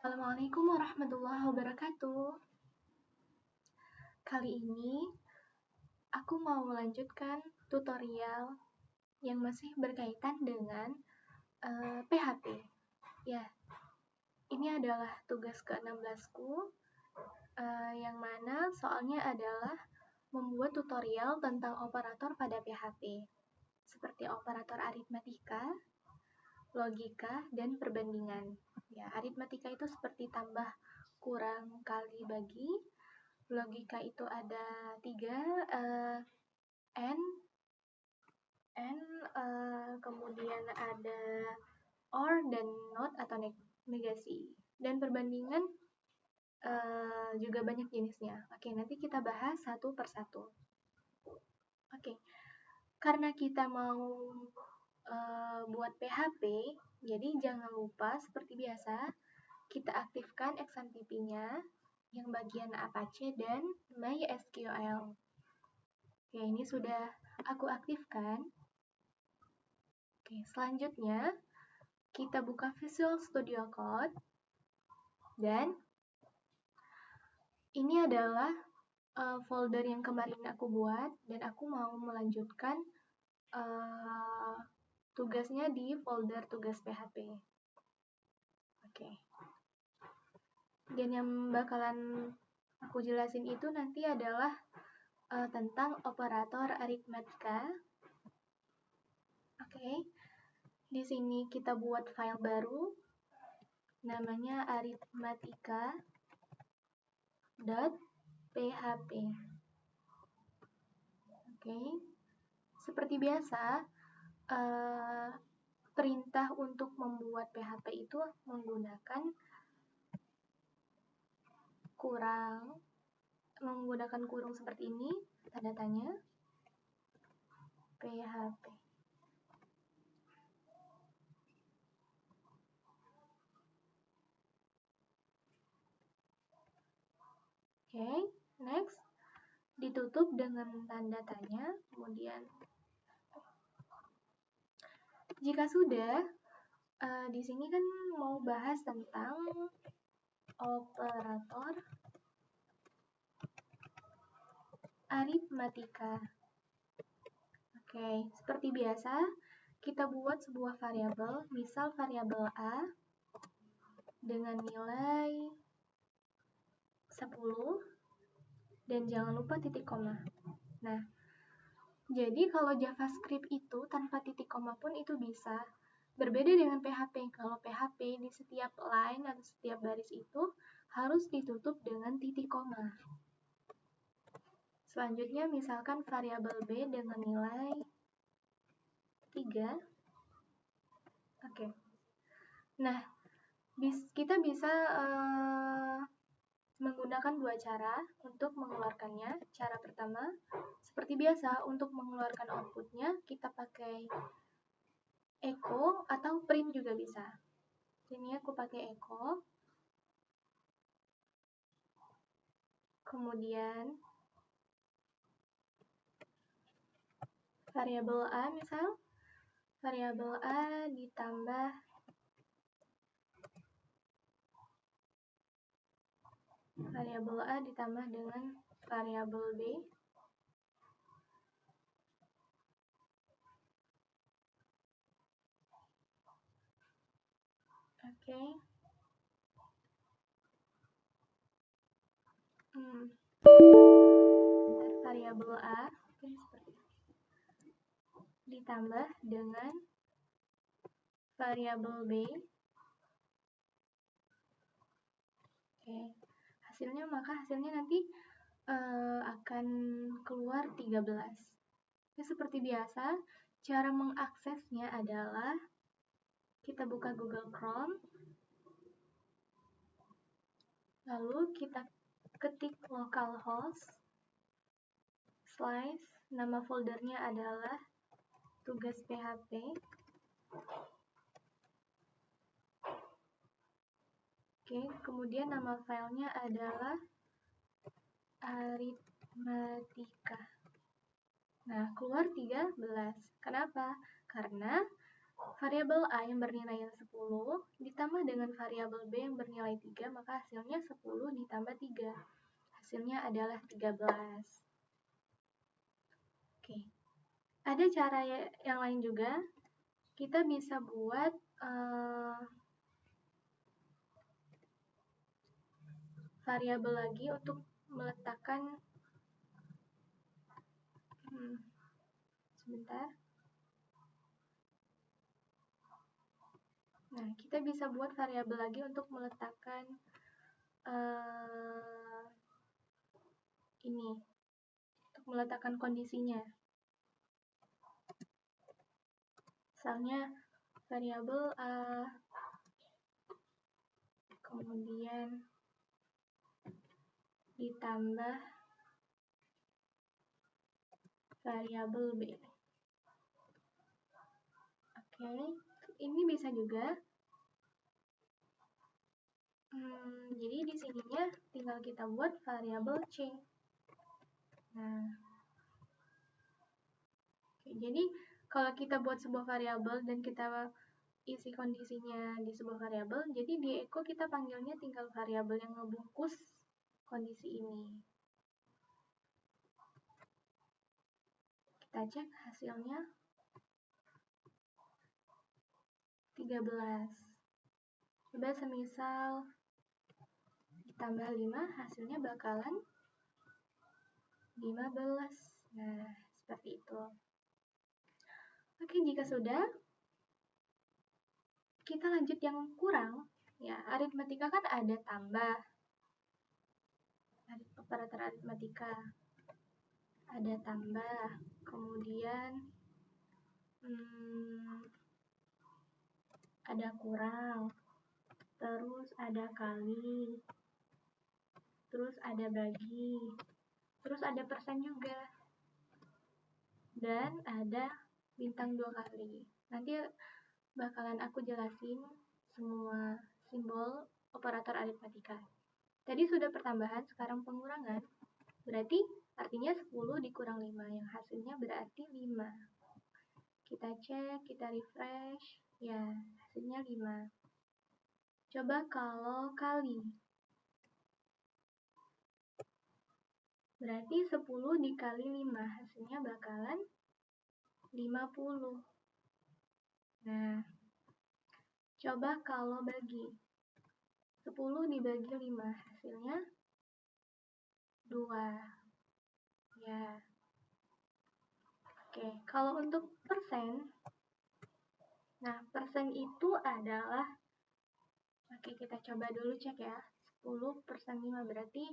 Assalamualaikum warahmatullahi wabarakatuh. Kali ini aku mau melanjutkan tutorial yang masih berkaitan dengan PHP. Ya, ini adalah tugas ke-16ku yang mana soalnya adalah membuat tutorial tentang operator pada PHP, seperti operator aritmatika, logika, dan perbandingan. Ya, aritmatika itu seperti tambah, kurang, kali, bagi. Logika itu ada 3, and, kemudian ada or dan not atau negasi. Dan perbandingan juga banyak jenisnya. Oke, nanti kita bahas satu persatu. Oke, karena kita mau buat PHP, jadi jangan lupa seperti biasa kita aktifkan XMPP-nya yang bagian Apache dan MySQL. Oke, ini sudah aku aktifkan. Oke, selanjutnya kita buka Visual Studio Code dan ini adalah folder yang kemarin aku buat dan aku mau melanjutkan tugasnya di folder tugas PHP. Oke. Dan yang bakalan aku jelasin itu nanti adalah tentang operator aritmatika. Oke. Di sini kita buat file baru namanya arithmatica.php. Oke. Seperti biasa, perintah untuk membuat PHP itu menggunakan kurung seperti ini, tanda tanya, PHP. Oke, next, ditutup dengan tanda tanya, kemudian jika sudah, di sini kan mau bahas tentang operator aritmatika. Oke, seperti biasa, kita buat sebuah variabel, misal variabel A dengan nilai 10 dan jangan lupa titik koma. Nah, jadi kalau JavaScript itu tanpa titik koma pun itu bisa. Berbeda dengan PHP. Kalau PHP di setiap line atau setiap baris itu harus ditutup dengan titik koma. Selanjutnya misalkan variabel B dengan nilai 3. Oke. Nah, kita bisa menggunakan dua cara untuk mengeluarkannya. Cara pertama, seperti biasa, untuk mengeluarkan outputnya kita pakai echo atau print juga bisa. Ini aku pakai echo. Kemudian variabel A misal, variabel A ditambah dengan variabel B. Oke. Variabel A ditambah dengan variabel B. Oke. Hasilnya nanti akan keluar 13. Ya, seperti biasa, cara mengaksesnya adalah kita buka Google Chrome, lalu kita ketik localhost / nama foldernya adalah tugas PHP. Oke, kemudian nama filenya adalah aritmatika. Nah, keluar 13. Kenapa? Karena variabel A yang bernilai 10 ditambah dengan variabel B yang bernilai 3, maka hasilnya 10 ditambah 3. Hasilnya adalah 13. Oke. Ada cara yang lain juga. Kita bisa buat variabel lagi untuk meletakkan sebentar. Nah, kita bisa buat variabel lagi untuk meletakkan ini, untuk meletakkan kondisinya. Misalnya variabel A, kemudian ditambah variabel B. Oke, ini bisa juga. Jadi di sininya tinggal kita buat variabel C. Nah, oke, jadi kalau kita buat sebuah variabel dan kita isi kondisinya di sebuah variabel, jadi di echo kita panggilnya tinggal variabel yang ngebungkus kondisi ini. Kita cek hasilnya 13. Coba semisal ditambah 5, hasilnya bakalan 15. Nah, seperti itu. Oke, jika sudah, kita lanjut yang kurang. Ya, aritmatika kan ada tambah. Operator aritmatika. Ada tambah. Kemudian ada kurang. Terus ada kali. Terus ada bagi. Terus ada persen juga. Dan ada bintang 2 kali. Nanti bakalan aku jelasin semua simbol operator aritmatika. Tadi sudah pertambahan, sekarang pengurangan. Berarti artinya 10 dikurang 5, yang hasilnya berarti 5. Kita cek, kita refresh, ya hasilnya 5. Coba kalau kali. Berarti 10 dikali 5, hasilnya bakalan 50. Nah, coba kalau bagi. 10 dibagi 5, hasilnya 2. Ya. Oke, kalau untuk persen, nah persen itu adalah, oke kita coba dulu cek ya, 10 persen 5 berarti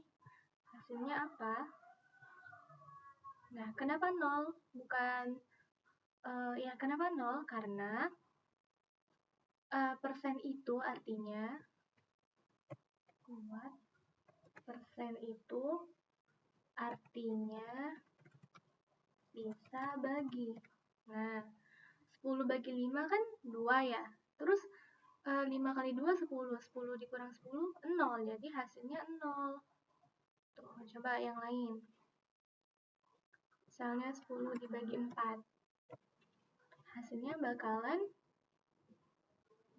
hasilnya apa? Nah, kenapa 0? Bukan, ya kenapa 0? Karena persen itu artinya, persen itu artinya bisa bagi. Nah, 10 bagi 5 kan 2 ya. Terus 5 kali 2 10. 10 dikurang 10 0. Jadi hasilnya 0. Tuh, coba yang lain. Misalnya 10 dibagi 4. Hasilnya bakalan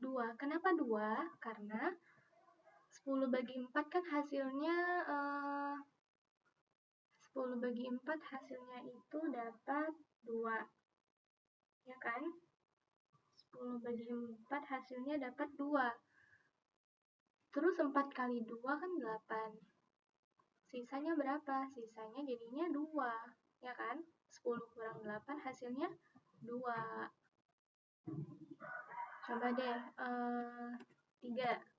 2. Kenapa 2? Karena 10 bagi 4 kan hasilnya 10 bagi 4 hasilnya itu dapat 2. Ya kan? 10 bagi 4 hasilnya dapat 2. Terus 4 kali 2 kan 8. Sisanya berapa? Sisanya jadinya 2. Ya kan? 10 kurang 8 hasilnya 2. Coba deh 3.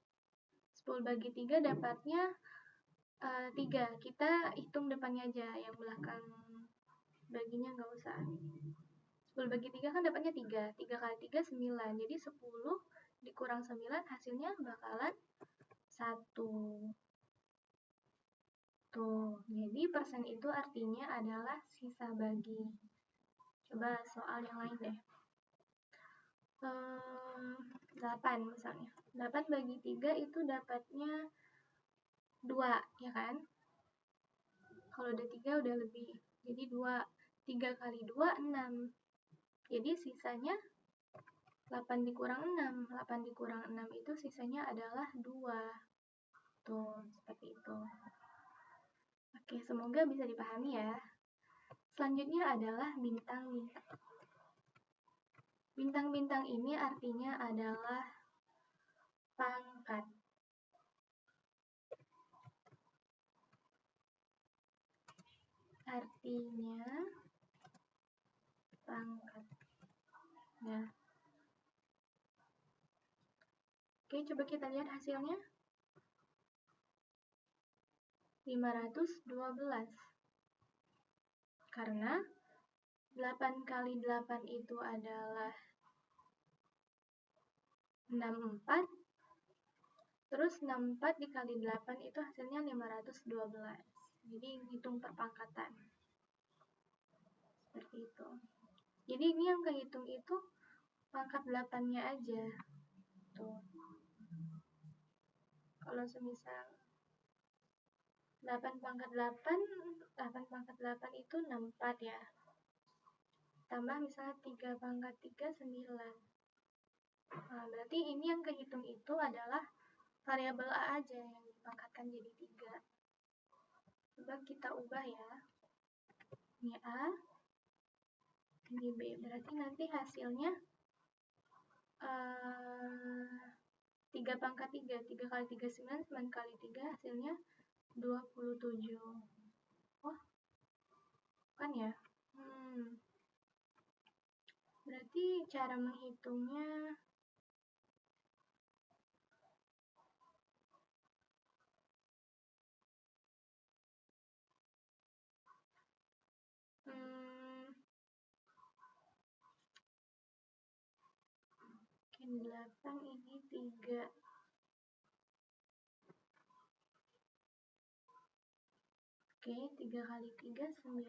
10 bagi 3 dapatnya 3. Kita hitung depannya aja, yang belakang baginya nggak usah. 10 bagi 3 kan dapatnya 3. 3 kali 3 9. Jadi 10 dikurang 9 hasilnya bakalan 1. Tuh, jadi persen itu artinya adalah sisa bagi. Coba soal yang lain deh. 8 misalnya. 8 bagi 3 itu dapatnya 2, ya kan? Kalau udah 3 udah lebih. Jadi 2. 3 kali 2 6. Jadi sisanya 8 dikurang 6. 8 dikurang 6 itu sisanya adalah 2. Tuh, seperti itu. Oke, semoga bisa dipahami ya. Selanjutnya adalah bintang-bintang. Bintang-bintang ini artinya adalah pangkat. Artinya pangkat. Nah. Oke, coba kita lihat hasilnya. 512. Karena 8 kali 8 itu adalah 64. Terus 64 dikali 8 itu hasilnya 512. Jadi hitung perpangkatan. Seperti itu. Jadi ini yang kehitung itu pangkat 8-nya aja. Tuh. Kalau semisal 8 pangkat 8 itu 64 ya. Tambah misalnya 3 pangkat 3, 9. Nah, berarti ini yang kehitung itu adalah variabel A aja yang dipangkatkan jadi 3. Coba kita ubah ya. Ini A, ini B. Berarti nanti hasilnya 3 pangkat 3. 3 kali 3, 9. 9 kali 3 hasilnya 27. Oh, kan ya? Berarti cara menghitungnya mungkin 8 ini 3. Oke, 3 kali 3, 9.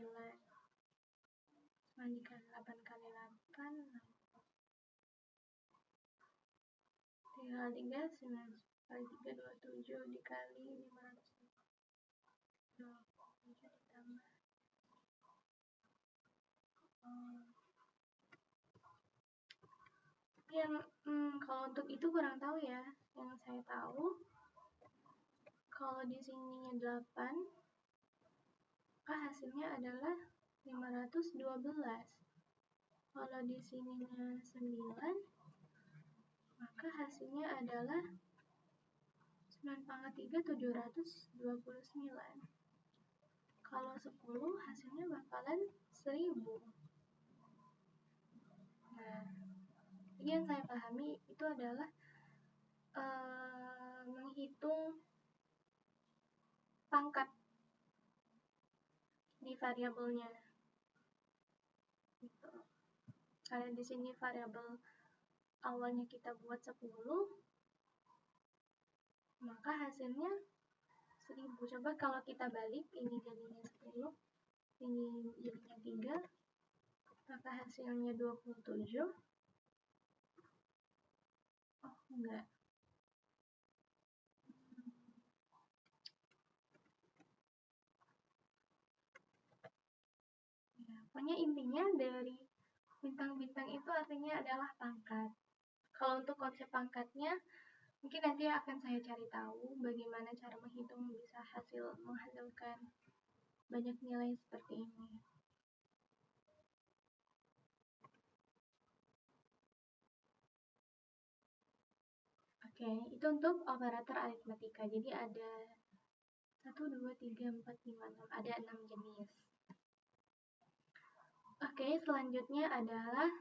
Mandikan 8 kali 8, 3 kali 3, 9. Kali 3, 27. Dikali 527 ditambah. Yang kalau untuk itu kurang tahu ya. Yang saya tahu kalau di sininya 8, maka hasilnya adalah 512. Kalau di sininya 9, maka hasilnya adalah 9 pangkat 3, 729. Kalau 10 hasilnya bakalan 1000. Nah, ini yang saya pahami itu adalah menghitung pangkat di variabelnya. Gitu. Kalau di sini variabel awalnya kita buat 10, maka hasilnya 1000. Coba kalau kita balik, ini jadinya 10, ini jadinya 3, maka hasilnya 27. Oh, enggak. Ya, pokoknya intinya dari bintang-bintang itu artinya adalah pangkat. Kalau untuk konsep pangkatnya, mungkin nanti akan saya cari tahu bagaimana cara menghitung bisa menghasilkan banyak nilai seperti ini. Oke, itu untuk operator aritmatika. Jadi ada 1, 2, 3, 4, 5, 6. Ada 6 jenis. Oke, selanjutnya adalah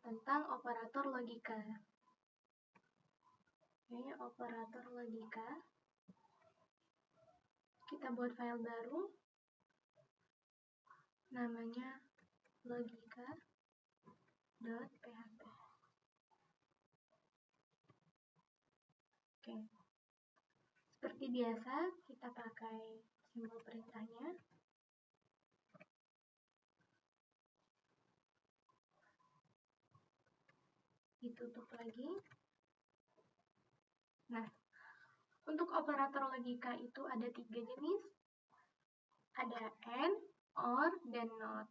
tentang operator logika. Oke, operator logika. Kita buat file baru. Namanya logika.php. Oke. Seperti biasa, kita pakai simbol perintahnya. Ditutup lagi. Nah, untuk operator logika itu ada 3 jenis. Ada AND, OR, dan NOT.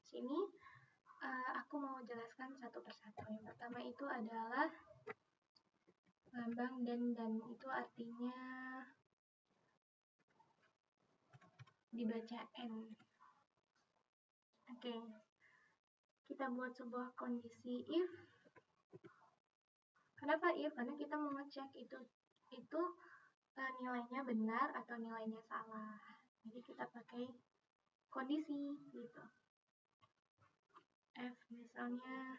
Sini aku mau jelaskan satu persatu. Yang pertama itu adalah lambang dan itu artinya dibaca N. Oke. Kita buat sebuah kondisi if. Kenapa if? Karena kita mau ngecek itu nilainya benar atau nilainya salah. Jadi kita pakai kondisi gitu. F misalnya,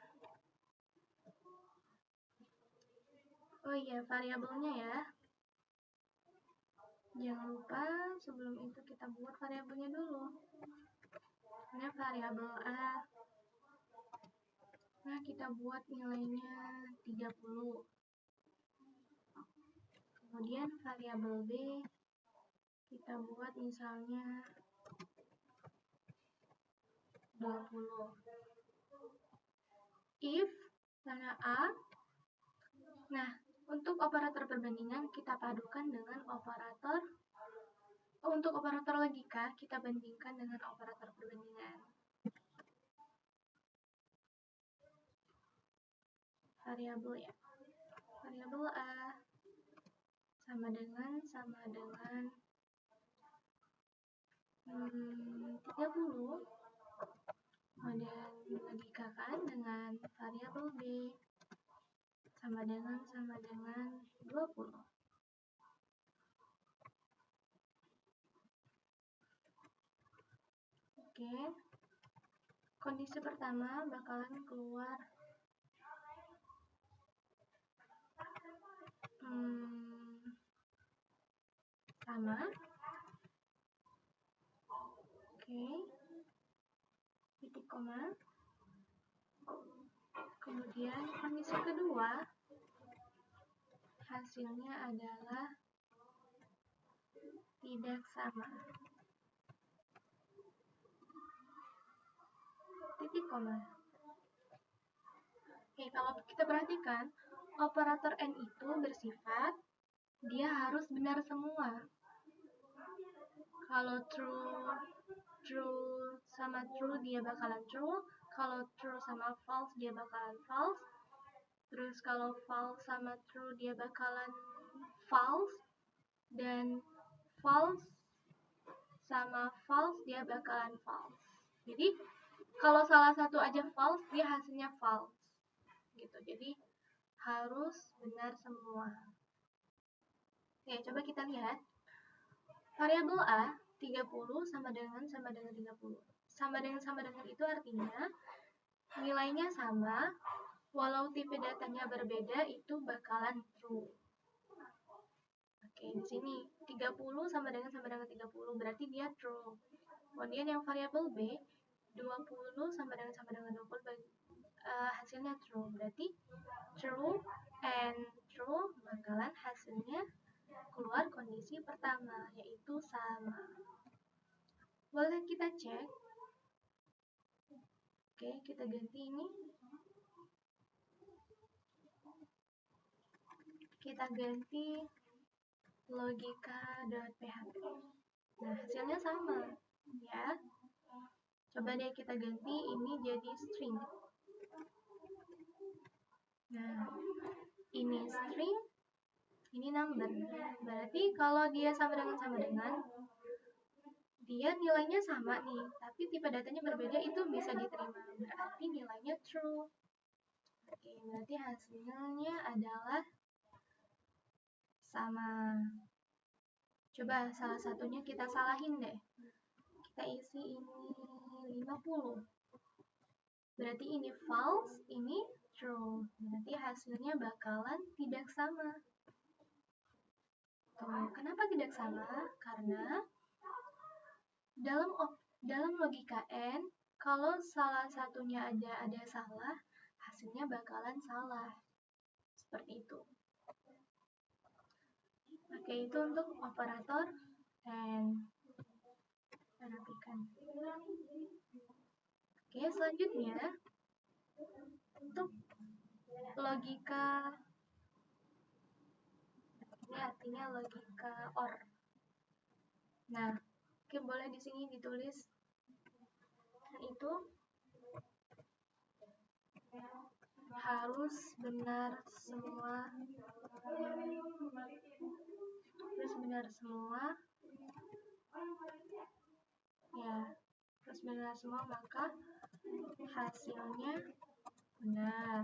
oh iya, variabelnya ya. Jangan lupa sebelum itu kita buat variabelnya dulu. Ini variabel A. Nah, kita buat nilainya 30. Kemudian variabel B kita buat misalnya 20. If mana A. Nah, untuk operator perbandingan kita padukan dengan operator. Untuk operator logika kita bandingkan dengan operator perbandingan. Variabel ya. Variabel A sama dengan 30. Kemudian dilogikakan dengan variabel B sama dengan 20. Oke. Kondisi pertama bakalan keluar sama. Oke. Titik koma. Kemudian kondisi kedua hasilnya adalah tidak sama. Titik koma. Oke, kalau kita perhatikan, operator N itu bersifat dia harus benar semua. Kalau true sama true dia bakalan true, kalau true sama false dia bakalan false. Terus kalau false sama true dia bakalan false, dan false sama false dia bakalan false. Jadi kalau salah satu aja false dia hasilnya false gitu. Jadi harus benar semua. Oke, coba kita lihat. Variabel A 30 sama dengan 30. Sama dengan itu artinya nilainya sama, walau tipe datanya berbeda itu bakalan true. Oke, di sini 30 sama dengan 30 berarti dia true. Kemudian yang variabel B 20 sama dengan 20 hasilnya true. Berarti true and true bakalan hasilnya keluar kondisi pertama, yaitu sama. Boleh kita cek. Oke, kita ganti ini. Kita ganti logika.php. Nah, hasilnya sama, ya. Coba deh kita ganti ini jadi string. Nah, ini string, ini number. Berarti kalau dia sama dengan, dia nilainya sama nih, tapi tipe datanya berbeda, itu bisa diterima. Berarti nilainya true. Oke, berarti hasilnya adalah sama. Coba salah satunya kita salahin deh. Kita isi ini 50. Berarti ini false, ini true. Berarti hasilnya bakalan tidak sama. Tuh, kenapa tidak sama? Karena dalam logika N, kalau salah satunya ada salah, hasilnya bakalan salah. Seperti itu. Oke, itu untuk operator N. Rapikan. Oke, selanjutnya untuk logika, ini artinya logika OR. Nah, oke, boleh di sini ditulis itu harus benar semua, ya, harus benar semua, maka hasilnya benar.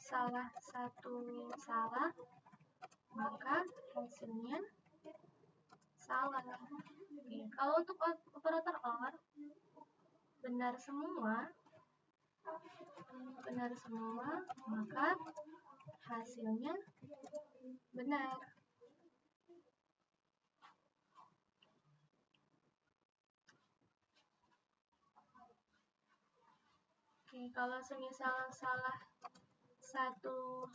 Salah satu salah, maka hasilnya salah. Oke. Kalau untuk operator OR, benar semua, maka hasilnya benar. Oke, kalau semisal salah satu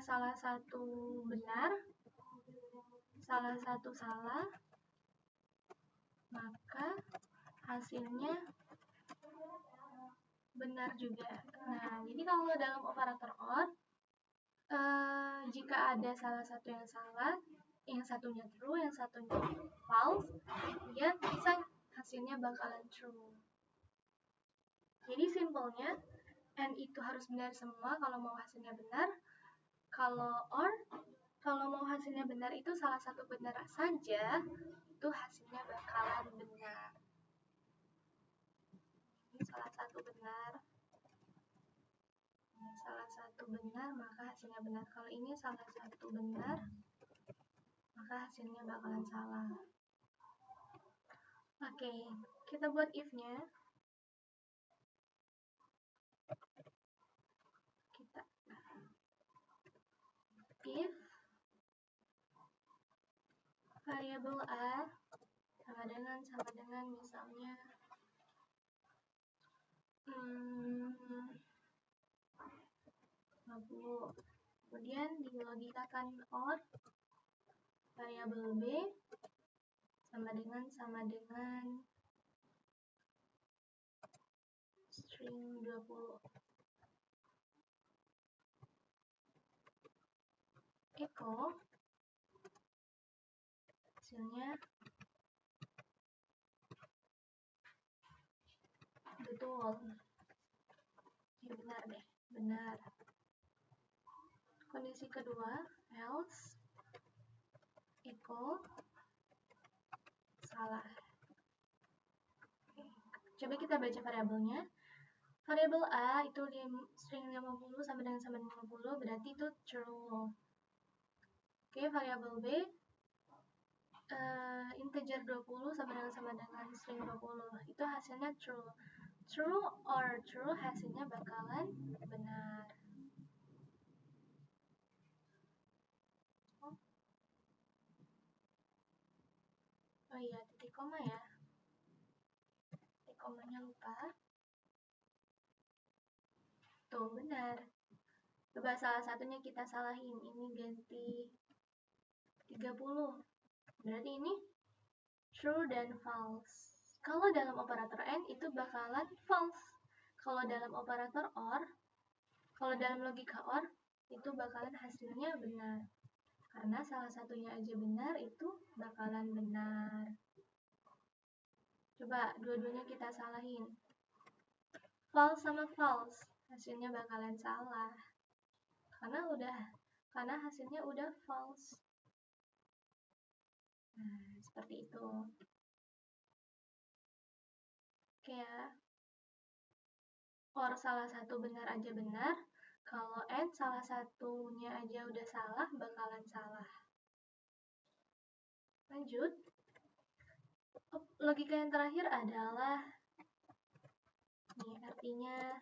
salah satu benar, salah satu salah, maka hasilnya benar juga. Nah, jadi kalau dalam operator OR, jika ada salah satu yang salah, yang satunya true, yang satunya false, dia bisa hasilnya bakalan true. Jadi simpelnya, and itu harus benar semua kalau mau hasilnya benar. Kalau mau hasilnya benar itu salah satu benar saja, itu hasilnya bakalan benar. Ini salah satu benar, maka hasilnya benar. Kalau ini salah satu benar, maka hasilnya bakalan salah. Oke, kita buat if-nya. If variabel A sama dengan misalnya 50. Kemudian dilogikakan OR variabel B sama dengan string 20. Echo hasilnya betul. Ya, benar deh, benar. Kondisi kedua, else echo salah. Oke. Coba kita baca variabelnya. Variabel A itu di string 50 sama dengan 50, berarti itu true. Oke, variabel B integer 20 sama dengan string 20, itu hasilnya true. True or true, hasilnya bakalan benar. Oh iya, titik koma ya. Titik komanya lupa. Tuh, benar. Coba salah satunya kita salahin. Ini ganti 30. Berarti ini true dan false. Kalau dalam operator AND itu bakalan false. Kalau dalam operator OR, kalau dalam logika OR, itu bakalan hasilnya benar. Karena salah satunya aja benar, itu bakalan benar. Coba dua-duanya kita salahin. False sama false, hasilnya bakalan salah. Karena hasilnya udah false. Nah, seperti itu. Oke ya. OR salah satu benar aja benar. Kalau AND salah satunya aja udah salah, bakalan salah. Lanjut. Logika yang terakhir adalah ini artinya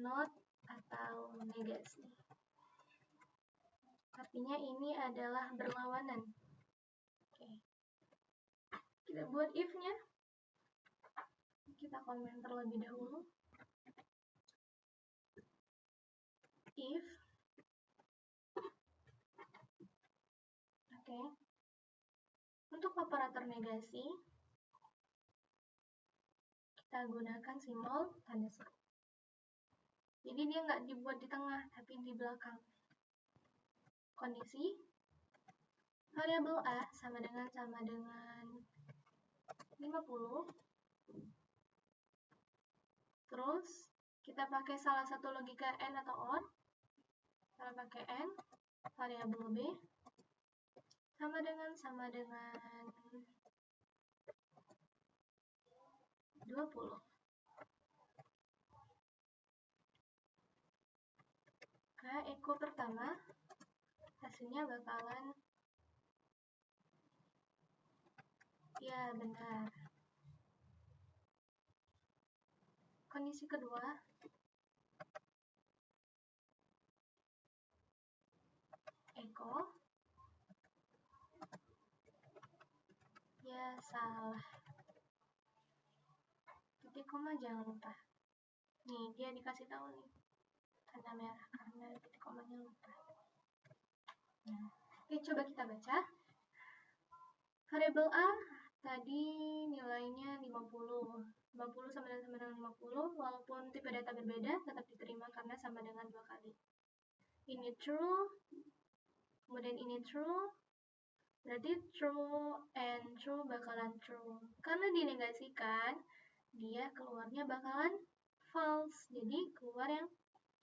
not atau negasi. Artinya ini adalah berlawanan. Oke. Kita buat if-nya. Kita komen terlebih dahulu. If. Oke. Untuk operator negasi, kita gunakan simbol tanda seru. Jadi dia nggak dibuat di tengah, tapi di belakang. Kondisi variabel A sama dengan 50. Terus kita pakai salah satu logika N atau OR. Kita pakai N, variabel B sama dengan 20. Ke eko pertama, hasilnya bakalan ya benar. Kondisi kedua, eko ya salah. Titik koma jangan lupa. Nih, dia dikasih tahu nih tanda merah karena titik komanya lupa. Nah, oke, coba kita baca. Variabel A tadi nilainya 50. 50 sama dengan 50, walaupun tipe data berbeda tetap diterima karena sama dengan 2 kali. Ini true, kemudian ini true, berarti true and true bakalan true. Karena dinegasikan, dia keluarnya bakalan false. Jadi keluar yang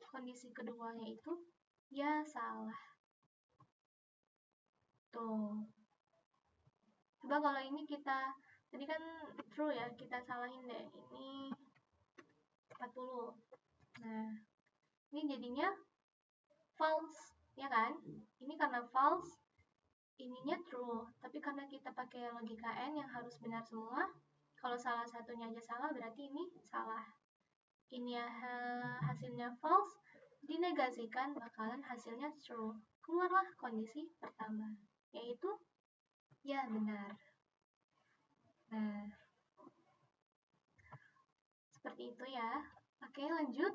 kondisi keduanya itu ya salah. Tuh. Coba kalau ini kita, tadi kan true ya, kita salahin deh. Ini 40. Nah, ini jadinya false, ya kan? Ini karena false, ininya true. Tapi karena kita pakai logika N yang harus benar semua, kalau salah satunya aja salah, berarti ini salah. Ini hasilnya false, dinegasikan bakalan hasilnya true. Keluarlah kondisi pertama, yaitu ya benar. Nah, seperti itu ya. Oke, lanjut.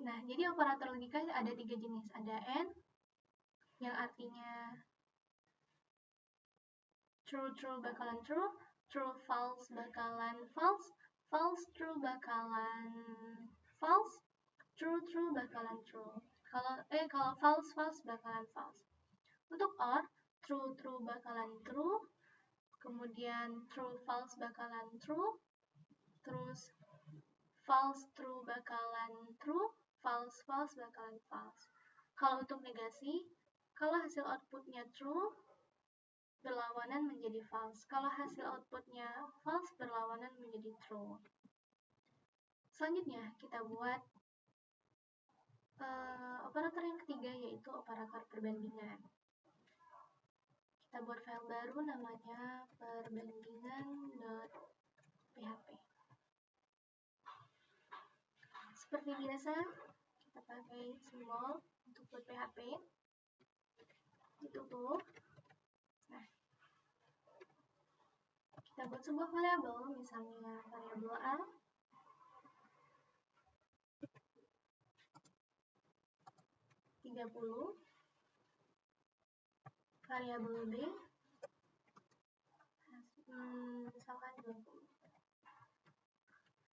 Nah, jadi operator logika ada 3 jenis. Ada AND, yang artinya true bakalan true, true false bakalan false, false true bakalan false, true bakalan true. Kalau false bakalan false. Untuk OR, true bakalan true, kemudian true false bakalan true, terus false true bakalan true, false bakalan false. Kalau untuk negasi, kalau hasil outputnya true, berlawanan menjadi false. Kalau hasil outputnya false, berlawanan menjadi true. Selanjutnya, kita buat operator yang ketiga, yaitu operator perbandingan. Kita buat file baru namanya perbandingan.php. Seperti biasa, kita pakai simbol untuk buat PHP. Ditutup. Nah, kita buat sebuah variabel, misalnya variabel A. Variabel B misalkan 20.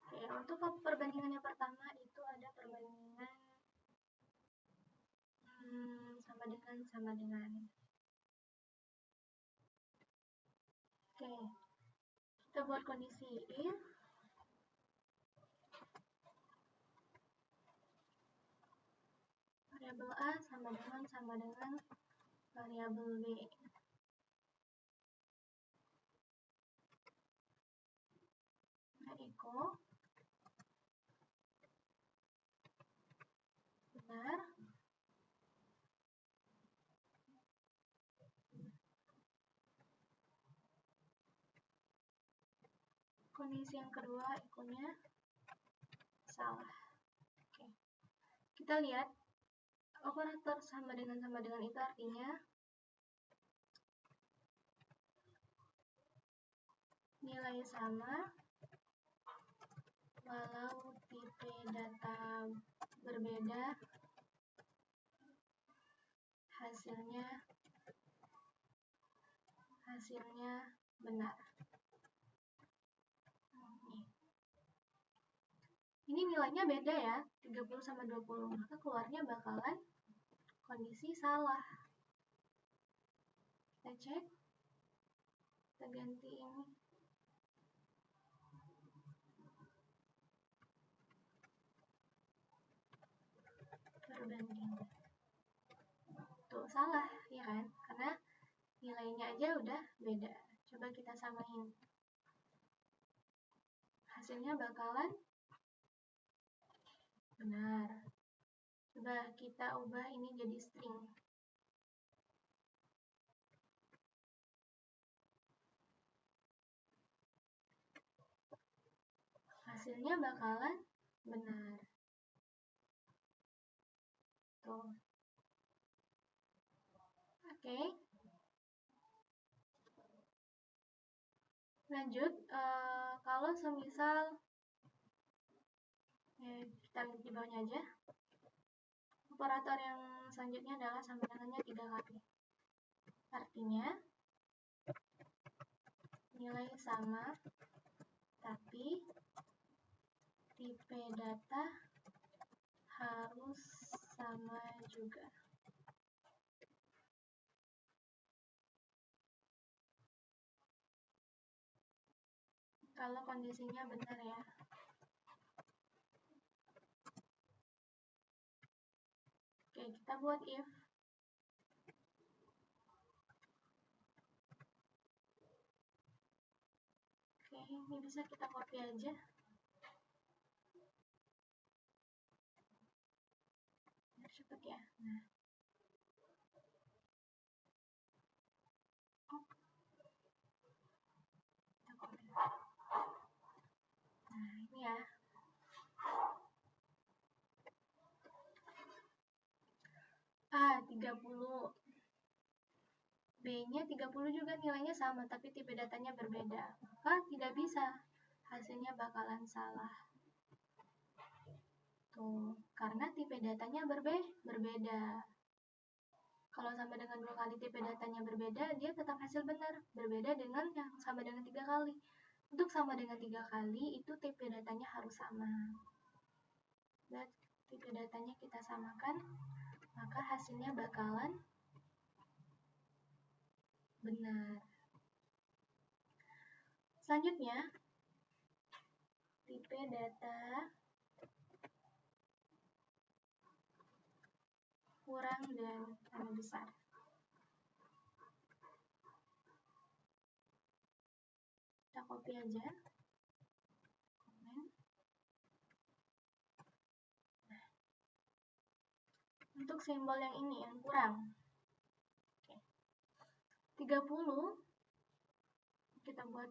Oke, untuk perbandingan yang pertama itu ada perbandingan sama dengan. Oke, kita buat kondisi if variabel A sama dengan variabel B. Nah, echo benar. Kondisi yang kedua, echo-nya salah. Oke. Kita lihat operator sama dengan itu artinya nilai sama walau tipe data berbeda, hasilnya benar. Ini nilainya beda ya, 30 sama 20, maka keluarnya bakalan kondisi salah. Kita cek, kita ganti ini. Perbanding. Tuh, salah, ya kan? Karena nilainya aja udah beda. Coba kita samain. Hasilnya bakalan benar. Coba kita ubah ini jadi string. Hasilnya bakalan benar. Tuh. Oke. Lanjut, kalau semisal kita lihat di bawahnya aja. Operator yang selanjutnya adalah sama dengannya 3 kali. Artinya nilai sama, tapi tipe data harus sama juga. Kalau kondisinya benar ya. Oke, kita buat if. Oke, ini bisa kita copy aja. Biar cepet ya. Nah. Kita copy. Nah, ini ya. A, 30. B-nya 30 juga nilainya sama, tapi tipe datanya berbeda. Maka tidak bisa. Hasilnya bakalan salah. Tuh, karena tipe datanya berbeda. Kalau sama dengan 2 kali tipe datanya berbeda, dia tetap hasil benar. Berbeda dengan yang sama dengan 3 kali. Untuk sama dengan 3 kali, itu tipe datanya harus sama. Dan tipe datanya kita samakan, maka hasilnya bakalan benar. Selanjutnya, tipe data kurang dan tanda besar. Kita copy aja. Komen. Nah. Untuk simbol yang ini, yang kurang. Oke. 30 kita buat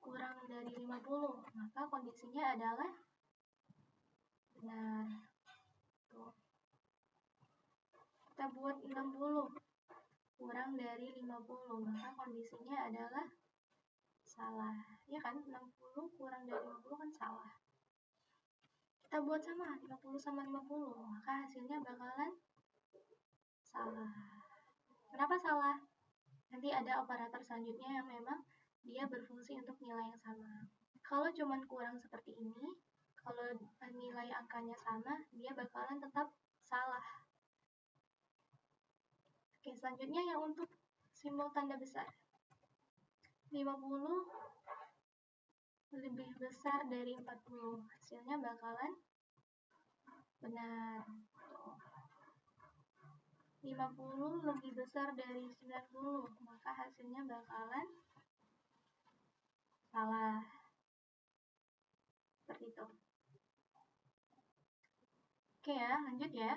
kurang dari 50, maka kondisinya adalah benar. Tuh. Kita buat 60 kurang dari 50, maka kondisinya adalah salah. Ya kan? 60 kurang dari 50 kan salah. Kita buat sama 50 sama 50, maka hasilnya bakalan salah. Kenapa salah? Nanti ada operator selanjutnya yang memang dia berfungsi untuk nilai yang sama. Kalau cuman kurang seperti ini, kalau nilai angkanya sama, dia bakalan tetap salah. Oke, selanjutnya yang untuk simbol tanda besar. 50 lebih besar dari 40. Hasilnya bakalan benar. 50 lebih besar dari 90, maka hasilnya bakalan salah. Seperti itu. Oke ya, lanjut ya.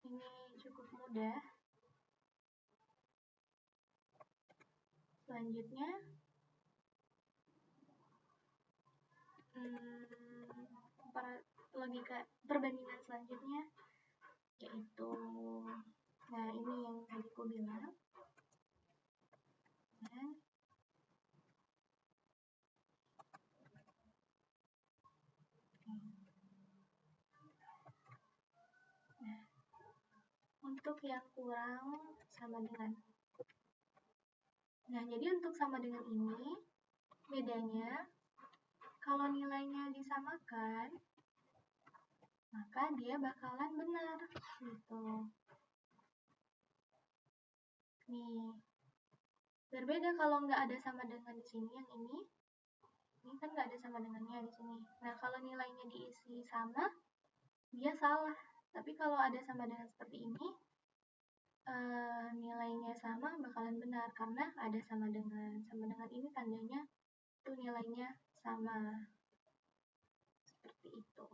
Ini cukup mudah. Selanjutnya, logika perbandingan selanjutnya yaitu, nah ini yang tadi aku bilang. Nah, untuk yang kurang sama dengan. Nah, jadi untuk sama dengan ini, bedanya kalau nilainya disamakan, maka dia bakalan benar gitu. Nih, berbeda kalau nggak ada sama dengan di sini, yang ini kan nggak ada sama dengannya di sini. Nah, kalau nilainya diisi sama, dia salah. Tapi kalau ada sama dengan seperti ini, nilainya sama bakalan benar karena ada sama dengan. Sama dengan ini tandanya itu nilainya sama. Seperti itu.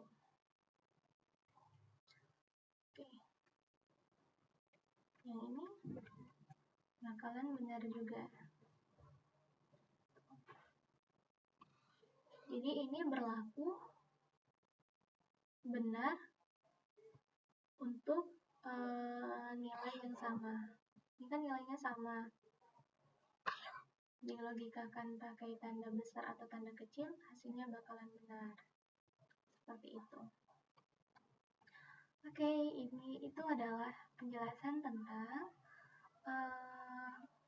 Oke. Yang ini bakalan benar juga. Jadi ini berlaku benar untuk nilai yang sama. Ini kan nilainya sama. Dilogikakan pakai tanda besar atau tanda kecil, hasilnya bakalan benar. Seperti itu. Oke, itu adalah penjelasan tentang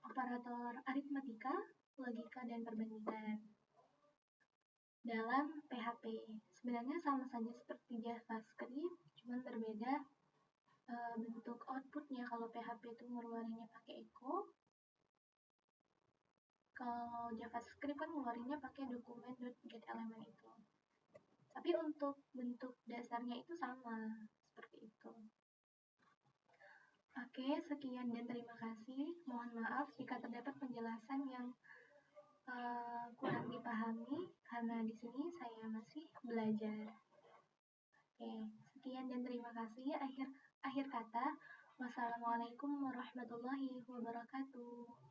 operator aritmatika, logika, dan perbandingan dalam PHP. Sebenarnya sama saja seperti JavaScript, cuman berbeda bentuk outputnya. Kalau PHP itu ngeluarinnya pakai echo, kalau JavaScript kan ngeluarinnya pakai dokumen.getElement itu. Tapi untuk bentuk dasarnya itu sama, seperti itu. Oke, sekian dan terima kasih. Mohon maaf jika terdapat penjelasan yang kurang dipahami, karena di sini saya masih belajar. Oke, sekian dan terima kasih. Akhir kata, wassalamualaikum warahmatullahi wabarakatuh.